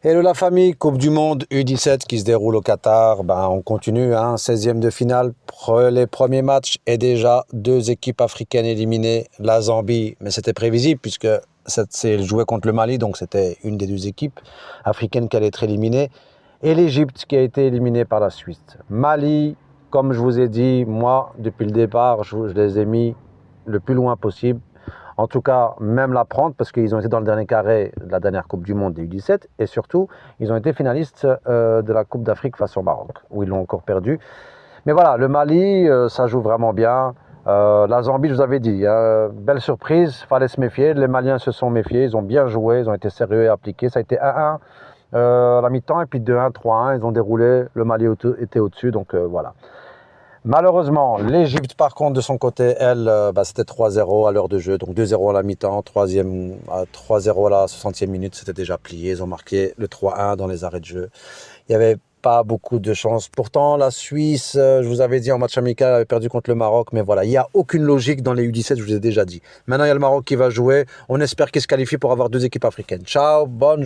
Hello la famille, Coupe du Monde U17 qui se déroule au Qatar. On continue, 16e de finale. Les premiers matchs et déjà deux équipes africaines éliminées. La Zambie, mais c'était prévisible puisque c'est joué contre le Mali, donc c'était une des deux équipes africaines qui allait être éliminée. Et l'Égypte qui a été éliminée par la Suisse. Mali, comme je vous ai dit, moi, depuis le départ, je les ai mis le plus loin possible. En tout cas, même la prendre parce qu'ils ont été dans le dernier carré de la dernière Coupe du Monde des U17 et surtout, ils ont été finalistes de la Coupe d'Afrique face au Maroc, où ils l'ont encore perdu. Mais voilà, le Mali, ça joue vraiment bien. La Zambie, je vous avais dit, belle surprise, fallait se méfier. Les Maliens se sont méfiés, ils ont bien joué, ils ont été sérieux et appliqués. Ça a été 1-1 à la mi-temps et puis 2-1, 3-1, ils ont déroulé. Le Mali était au-dessus, donc voilà. Malheureusement, l'Égypte, par contre, de son côté, elle, c'était 3-0 à l'heure de jeu. Donc 2-0 à la mi-temps, 3-0 à la 60e minute, c'était déjà plié. Ils ont marqué le 3-1 dans les arrêts de jeu. Il n'y avait pas beaucoup de chance. Pourtant, la Suisse, je vous avais dit, en match amical, avait perdu contre le Maroc. Mais voilà, il n'y a aucune logique dans les U17, je vous ai déjà dit. Maintenant, il y a le Maroc qui va jouer. On espère qu'il se qualifie pour avoir deux équipes africaines. Ciao, bonne